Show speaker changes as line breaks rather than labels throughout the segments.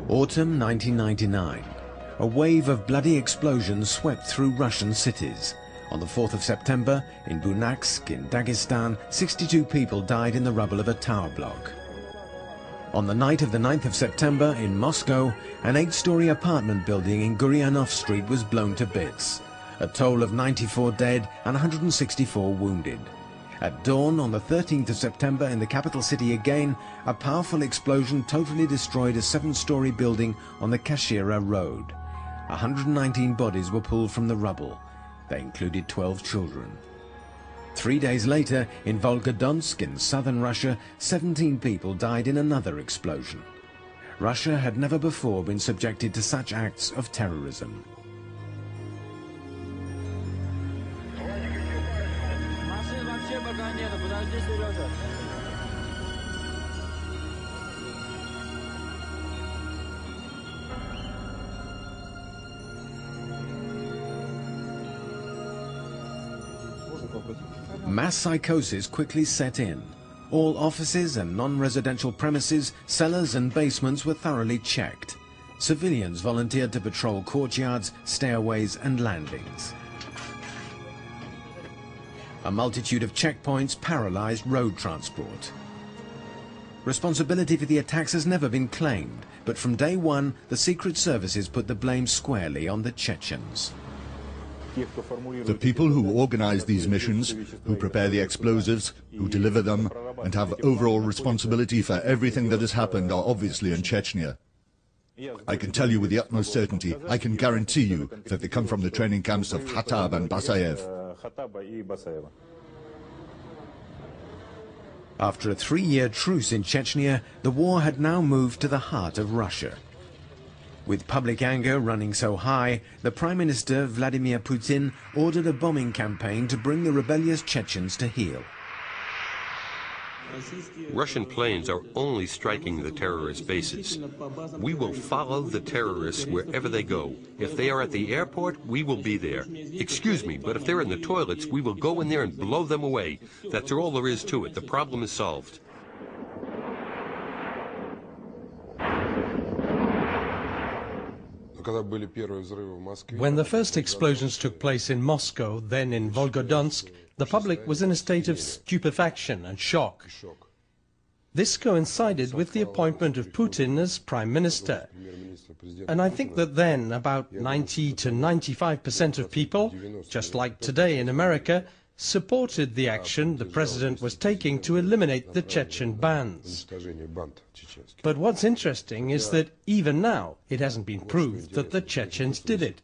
Autumn 1999. A wave of bloody explosions swept through Russian cities. On the 4th of September, in Bunaksk, in Dagestan, 62 people died in the rubble of a tower block. On the night of the 9th of September, in Moscow, an 8-story apartment building in Guryanov Street was blown to bits. A toll of 94 dead and 164 wounded. At dawn on the 13th of September in the capital city again, a powerful explosion totally destroyed a 7-story building on the Kashira Road. 119 bodies were pulled from the rubble. They included 12 children. 3 days later, in Volgodonsk in southern Russia, 17 people died in another explosion. Russia had never before been subjected to such acts of terrorism. Mass psychosis quickly set in. All offices and non-residential premises, cellars and basements were thoroughly checked. Civilians volunteered to patrol courtyards, stairways and landings. A multitude of checkpoints paralyzed road transport. Responsibility for the attacks has never been claimed, but from day one, the secret services put the blame squarely on the Chechens.
The people who organize these missions, who prepare the explosives, who deliver them, and have overall responsibility for everything that has happened are obviously in Chechnya. I can tell you with the utmost certainty, I can guarantee you that they come from the training camps of Khatab and Basayev.
After a 3-year truce in Chechnya, the war had now moved to the heart of Russia. With public anger running so high, the Prime Minister Vladimir Putin ordered a bombing campaign to bring the rebellious Chechens to heel.
Russian planes are only striking the terrorist bases. We will follow the terrorists wherever they go. If they are at the airport, we will be there. Excuse me, but if they're in the toilets, we will go in there and blow them away. That's all there is to it. The problem is solved.
When the first explosions took place in Moscow, then in Volgodonsk, the public was in a state of stupefaction and shock. This coincided with the appointment of Putin as Prime Minister. And I think that then about 90 to 95% of people, just like today in America, supported the action the president was taking to eliminate the Chechen bands. But what's interesting is that even now it hasn't been proved that the Chechens did it.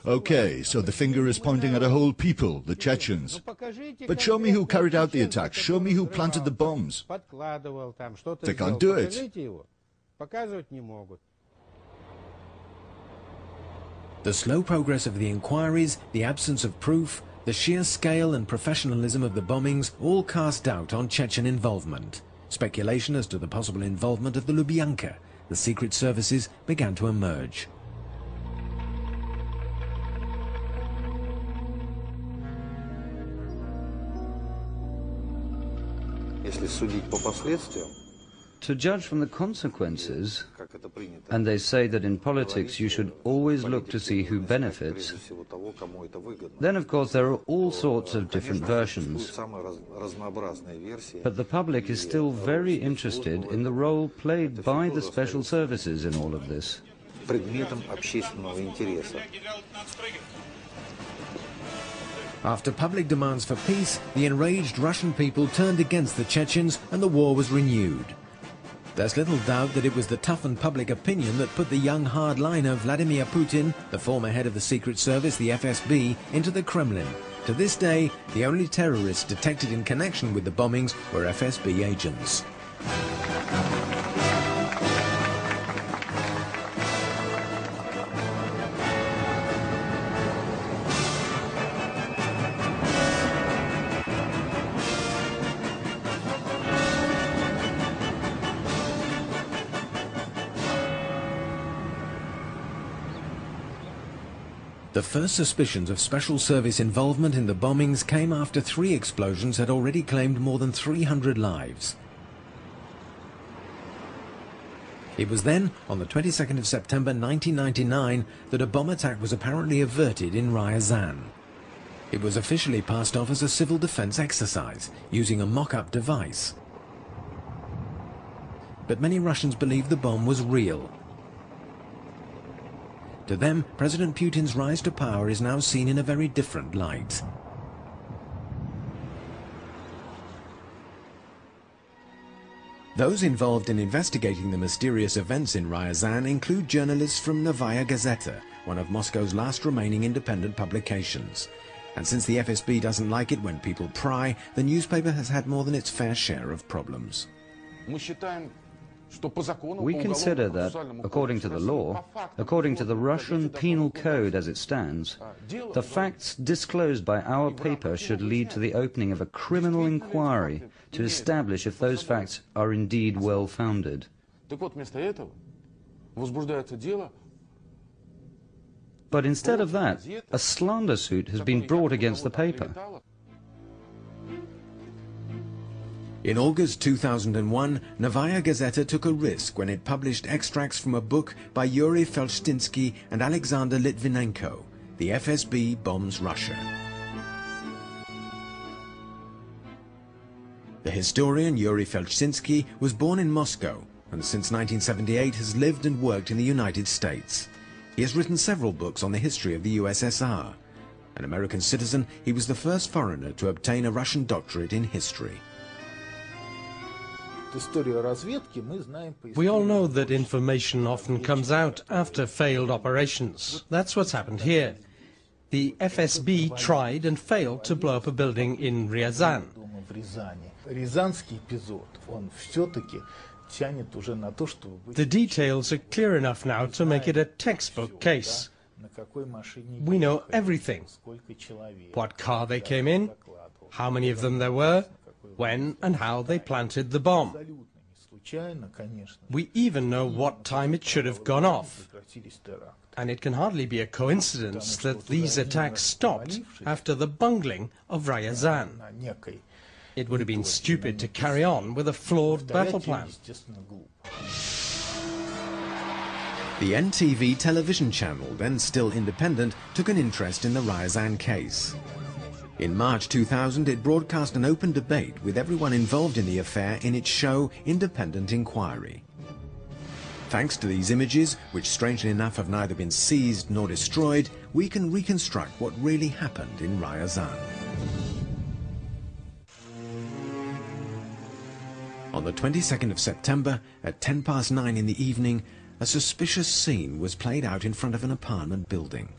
Okay, so the finger is pointing at a whole people, the Chechens. But show me who carried out the attacks, show me who planted the bombs. They can't do it.
The slow progress of the inquiries, the absence of proof, the sheer scale and professionalism of the bombings all cast doubt on Chechen involvement. Speculation as to the possible involvement of the Lubyanka, the secret services, began to emerge.
To judge from the consequences, and they say that in politics you should always look to see who benefits, then of course there are all sorts of different versions. But the public is still very interested in the role played by the special services in all of this.
After public demands for peace, the enraged Russian people turned against the Chechens and the war was renewed. There's little doubt that it was the toughened public opinion that put the young hardliner Vladimir Putin, the former head of the Secret Service, the FSB, into the Kremlin. To this day, the only terrorists detected in connection with the bombings were FSB agents. The first suspicions of special service involvement in the bombings came after 3 explosions had already claimed more than 300 lives. It was then, on the 22nd of September 1999, that a bomb attack was apparently averted in Ryazan. It was officially passed off as a civil defense exercise, using a mock-up device. But many Russians believed the bomb was real. To them, President Putin's rise to power is now seen in a very different light. Those involved in investigating the mysterious events in Ryazan include journalists from Novaya Gazeta, one of Moscow's last remaining independent publications. And since the FSB doesn't like it when people pry, the newspaper has had more than its fair share of problems.
We consider that, according to the law, according to the Russian Penal Code as it stands, the facts disclosed by our paper should lead to the opening of a criminal inquiry to establish if those facts are indeed well-founded. But instead of that, a slander suit has been brought against the paper.
In August 2001, Novaya Gazeta took a risk when it published extracts from a book by Yuri Felshtinsky and Alexander Litvinenko, The FSB Bombs Russia. The historian Yuri Felshtinsky was born in Moscow and since 1978 has lived and worked in the United States. He has written several books on the history of the USSR. An American citizen, he was the first foreigner to obtain a Russian doctorate in history.
We all know that information often comes out after failed operations. That's what's happened here. The FSB tried and failed to blow up a building in Ryazan. The details are clear enough now to make it a textbook case. We know everything. What car they came in, how many of them there were, when and how they planted the bomb. We even know what time it should have gone off. And it can hardly be a coincidence that these attacks stopped after the bungling of Ryazan. It would have been stupid to carry on with a flawed battle plan.
The NTV television channel, then still independent, took an interest in the Ryazan case. In March 2000, it broadcast an open debate with everyone involved in the affair in its show Independent Inquiry. Thanks to these images, which strangely enough have neither been seized nor destroyed, we can reconstruct what really happened in Ryazan. On the 22nd of September, at 9:10 in the evening, a suspicious scene was played out in front of an apartment building.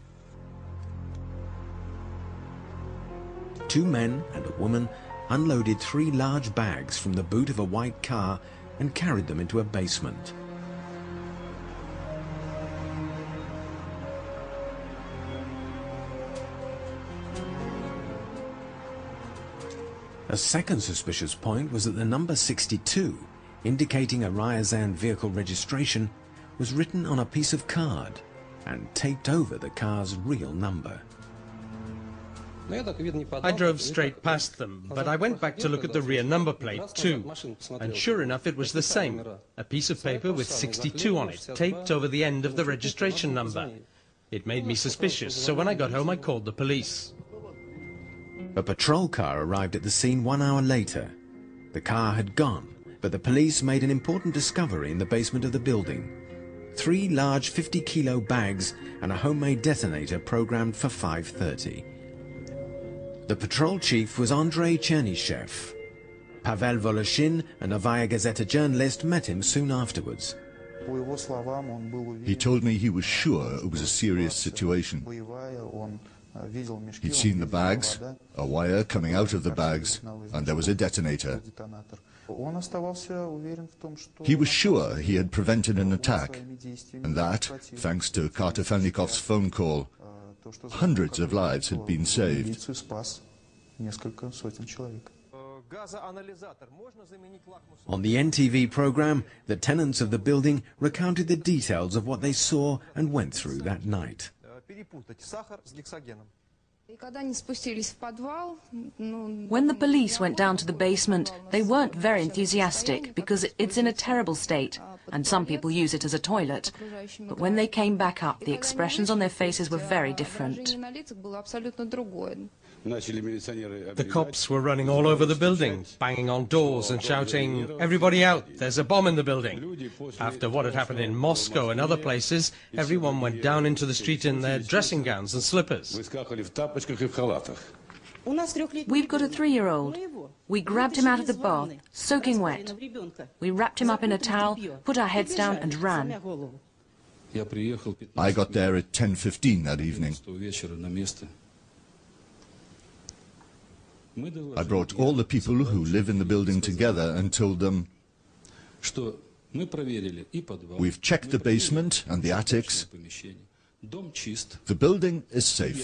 Two men and a woman unloaded 3 large bags from the boot of a white car and carried them into a basement. A second suspicious point was that the number 62, indicating a Ryazan vehicle registration, was written on a piece of card and taped over the car's real number.
I drove straight past them, but I went back to look at the rear number plate too, and sure enough it was the same, a piece of paper with 62 on it, taped over the end of the registration number. It made me suspicious, so when I got home I called the police.
A patrol car arrived at the scene 1 hour later. The car had gone, but the police made an important discovery in the basement of the building. 3 large 50-kilo bags and a homemade detonator programmed for 5:30. The patrol chief was Andrei Chernyshev. Pavel Voloshin, a Novaya Gazeta journalist, met him soon afterwards.
He told me he was sure it was a serious situation. He'd seen the bags, a wire coming out of the bags, and there was a detonator. He was sure he had prevented an attack, and that, thanks to Kartofelnikov's phone call, hundreds of lives had been saved.
On the NTV program, the tenants of the building recounted the details of what they saw and went through that night.
When the police went down to the basement, they weren't very enthusiastic because it's in a terrible state, and some people use it as a toilet. But when they came back up, the expressions on their faces were very different.
The cops were running all over the building, banging on doors and shouting, "Everybody out, there's a bomb in the building." After what had happened in Moscow and other places, everyone went down into the street in their dressing gowns and slippers.
We've got a 3-year-old. We grabbed him out of the bath, soaking wet. We wrapped him up in a towel, put our heads down and ran.
I got there at 10:15 that evening. I brought all the people who live in the building together and told them, "We've checked the basement and the attics. The building is safe."